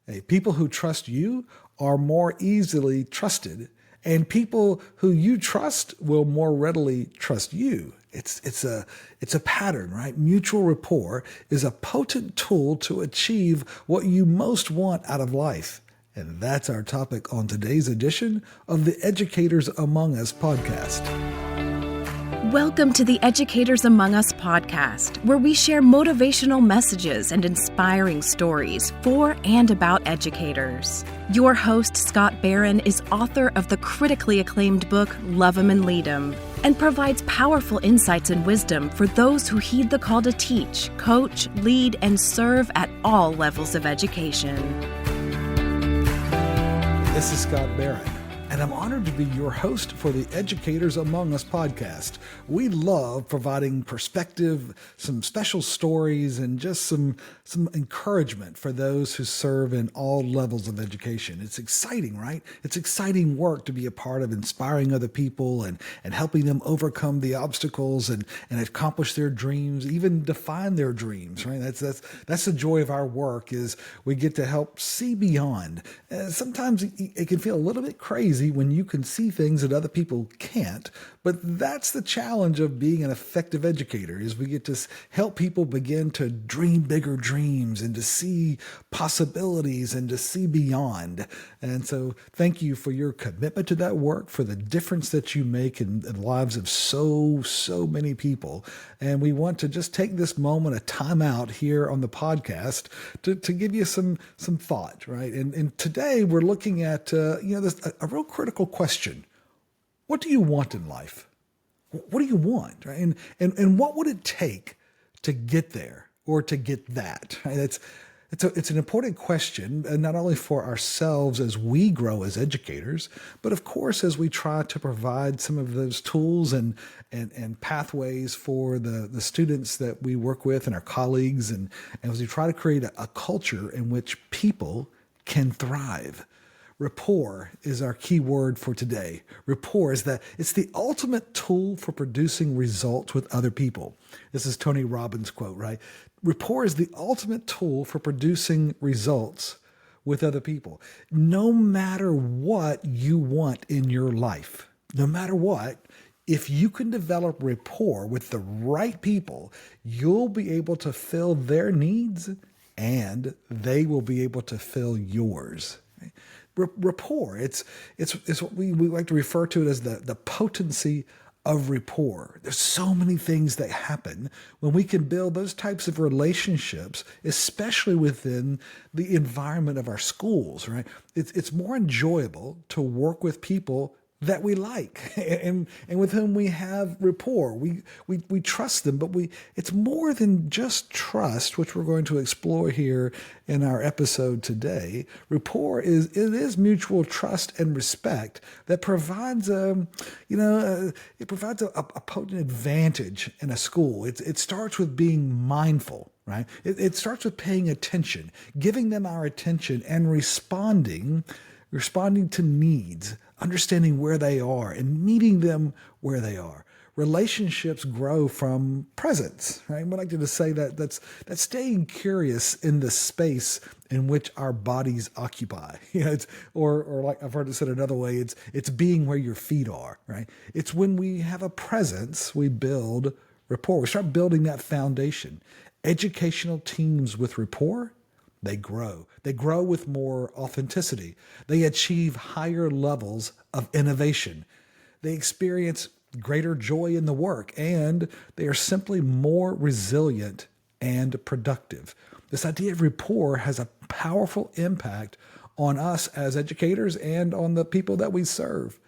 Hey, people who trust you are more easily trusted, and people who you trust will more readily trust you. It's a pattern, right? Mutual rapport is a potent tool to achieve what you most want out of life. And that's our topic on today's edition of the Educators Among Us podcast. Welcome to the Educators Among Us podcast, where we share motivational messages and inspiring stories for and about educators. Your host, Scott Barron, is author of the critically acclaimed book, Love 'Em and Lead 'Em, and provides powerful insights and wisdom for those who heed the call to teach, coach, lead, and serve at all levels of education. This is Scott Barron, and I'm honored to be your host for the Educators Among Us podcast. We love providing perspective, some special stories, and just some encouragement for those who serve in all levels of education. It's exciting, right? It's exciting work to be a part of inspiring other people and helping them overcome the obstacles and accomplish their dreams, even define their dreams, right? That's the joy of our work, is we get to help see beyond. Sometimes it can feel a little bit crazy when you can see things that other people can't, but that's the challenge of being an effective educator, is we get to help people begin to dream bigger dreams and to see possibilities and to see beyond. And so thank you for your commitment to that work, for the difference that you make in the lives of so many people. And we want to just take this moment, a time out here on the podcast to give you some thought, right? And today we're looking at, this, a real critical question. What do you want in life? What do you want, right? And what would it take to get there or to get that? Right? It's an important question, and not only for ourselves as we grow as educators, but of course as we try to provide some of those tools and pathways for the students that we work with and our colleagues, and as we try to create a culture in which people can thrive. Rapport is our key word for today. Rapport is it's the ultimate tool for producing results with other people. This is Tony Robbins' quote, right? Rapport is the ultimate tool for producing results with other people. No matter what you want in your life, no matter what, if you can develop rapport with the right people, you'll be able to fill their needs and they will be able to fill yours. Right? Rapport, it's what we like to refer to it as the potency of rapport. There's so many things that happen when we can build those types of relationships, especially within the environment of our schools, right? It's more enjoyable to work with people that we like and with whom we have rapport. We trust them, but it's more than just trust, which we're going to explore here in our episode today. Rapport is mutual trust and respect that provides it provides a potent advantage in a school. It starts with being mindful. Right? It starts with paying attention, giving them our attention, and responding to needs, understanding where they are and meeting them where they are. Relationships grow from presence, right? I would like to just say that's staying curious in the space in which our bodies occupy. Or like I've heard it said another way, it's being where your feet are, right? It's when we have a presence, we build rapport. We start building that foundation. Educational teams with rapport, they grow. They grow with more authenticity. They achieve higher levels of innovation. They experience greater joy in the work, and they are simply more resilient and productive. This idea of rapport has a powerful impact on us as educators and on the people that we serve.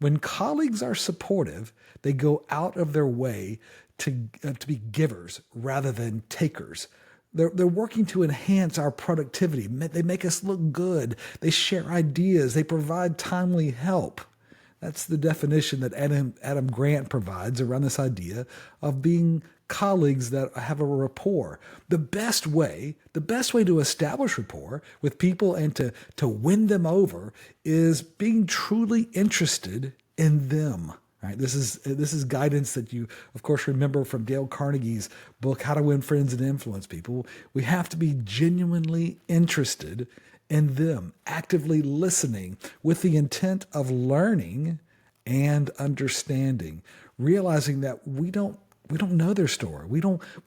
When colleagues are supportive, they go out of their way to be givers rather than takers. They're working to enhance our productivity. They make us look good. They share ideas. They provide timely help. That's the definition that Adam Grant provides around this idea of being colleagues that have a rapport. The best way to establish rapport with people and to win them over is being truly interested in them. Right? This is guidance that you, of course, remember from Dale Carnegie's book, How to Win Friends and Influence People. We have to be genuinely interested in them, actively listening with the intent of learning and understanding, realizing that we don't know their story. We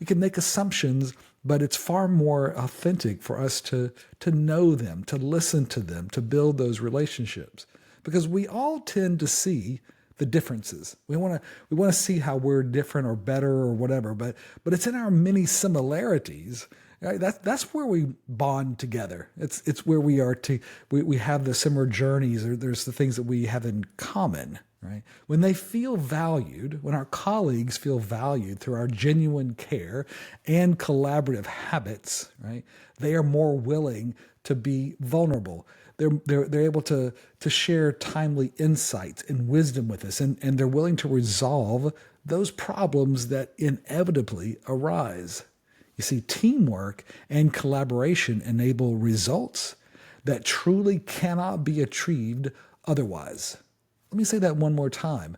can make assumptions, but it's far more authentic for us to know them, to listen to them, to build those relationships. Because we all tend to see the differences. We want to see how we're different or better or whatever, but it's in our many similarities. Right? That's where we bond together. It's where we have the similar journeys, or there's the things that we have in common. Right? When they feel valued, when our colleagues feel valued through our genuine care and collaborative habits, right? They are more willing to be vulnerable. They're able to share timely insights and wisdom with us, and they're willing to resolve those problems that inevitably arise. You see, teamwork and collaboration enable results that truly cannot be achieved otherwise. Let me say that one more time.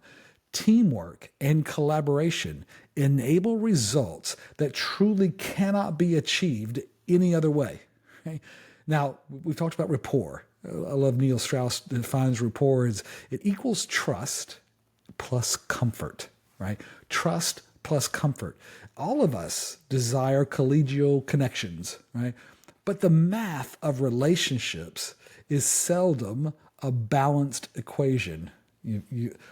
Teamwork and collaboration enable results that truly cannot be achieved any other way. Okay? Now, we've talked about rapport. I love Neil Strauss defines rapport as it equals trust plus comfort, right? Trust plus comfort. All of us desire collegial connections, right? But the math of relationships is seldom a balanced equation.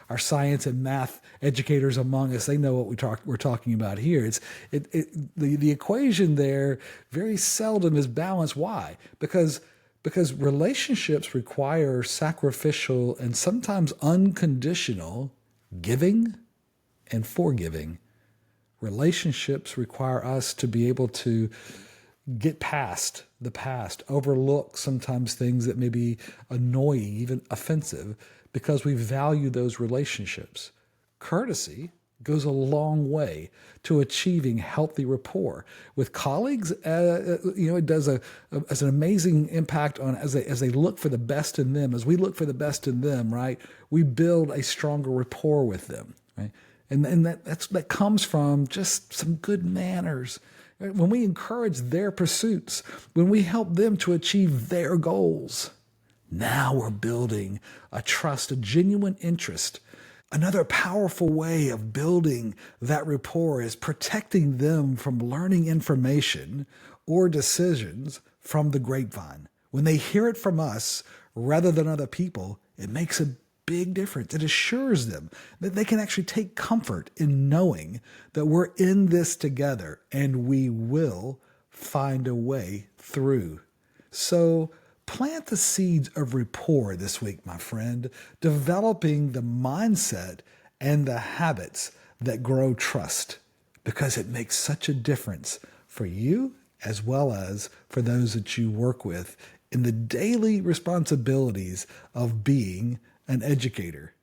Our science and math educators among us, they know what we're talking about here. The equation there very seldom is balanced. Why? Because relationships require sacrificial and sometimes unconditional giving and forgiving. Relationships require us to be able to get past the past, overlook sometimes things that may be annoying, even offensive, because we value those relationships. Courtesy goes a long way to achieving healthy rapport with colleagues. It does as an amazing impact on as they look for the best in them. As we look for the best in them, right? We build a stronger rapport with them, right? And that comes from just some good manners. Right? When we encourage their pursuits, when we help them to achieve their goals, now we're building a trust, a genuine interest. Another powerful way of building that rapport is protecting them from learning information or decisions from the grapevine. When they hear it from us rather than other people, it makes a big difference. It assures them that they can actually take comfort in knowing that we're in this together and we will find a way through. So plant the seeds of rapport this week, my friend, developing the mindset and the habits that grow trust, because it makes such a difference for you as well as for those that you work with in the daily responsibilities of being an educator.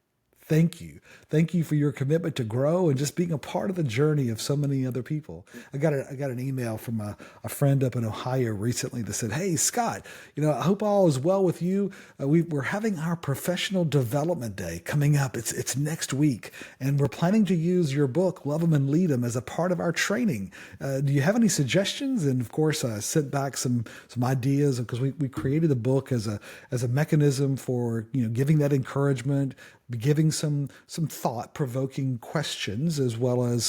Thank you. Thank you for your commitment to grow and just being a part of the journey of so many other people. I got an email from a friend up in Ohio recently that said, "Hey, Scott, I hope all is well with you. We're having our professional development day coming up. It's next week, and we're planning to use your book, Love 'Em and Lead 'Em, as a part of our training. Do you have any suggestions?" And of course, I sent back some ideas, because we created the book as a mechanism for giving that encouragement, giving some thought-provoking questions, as well as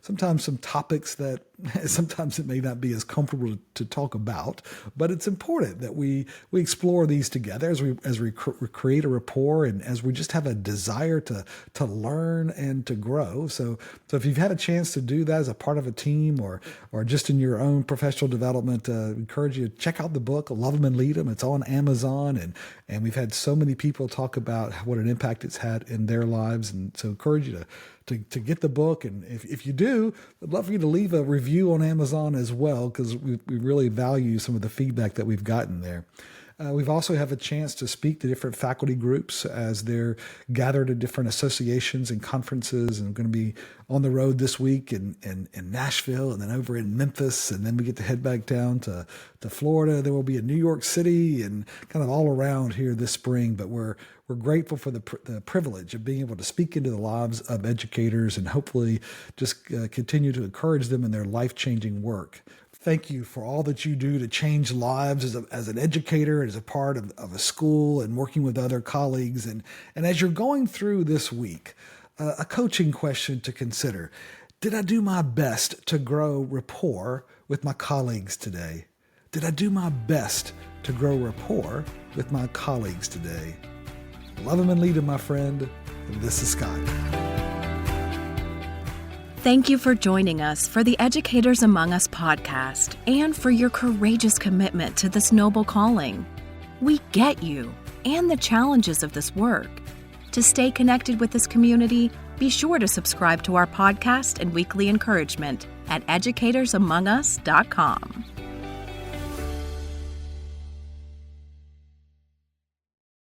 sometimes some topics that sometimes it may not be as comfortable to talk about, but it's important that we explore these together as we create a rapport, and as we just have a desire to learn and to grow. So if you've had a chance to do that as a part of a team or just in your own professional development, I encourage you to check out the book, Love 'Em and Lead 'Em. It's on Amazon, and we've had so many people talk about what an impact it's had in their lives, and so I encourage you to get the book. And if you do, I'd love for you to leave a review on Amazon as well, because we really value some of the feedback that we've gotten there. We've also have a chance to speak to different faculty groups as they're gathered at different associations and conferences. And I'm going to be on the road this week in Nashville, and then over in Memphis, and then we get to head back down to Florida. Then we'll be in New York City and kind of all around here this spring. But we're grateful for the privilege of being able to speak into the lives of educators and hopefully just continue to encourage them in their life-changing work. Thank you for all that you do to change lives as an educator, as a part of a school and working with other colleagues. And as you're going through this week, a coaching question to consider. Did I do my best to grow rapport with my colleagues today? Did I do my best to grow rapport with my colleagues today? Love them and lead them, my friend. This is Scott. Thank you for joining us for the Educators Among Us podcast and for your courageous commitment to this noble calling. We get you and the challenges of this work. To stay connected with this community, be sure to subscribe to our podcast and weekly encouragement at educatorsamongus.com.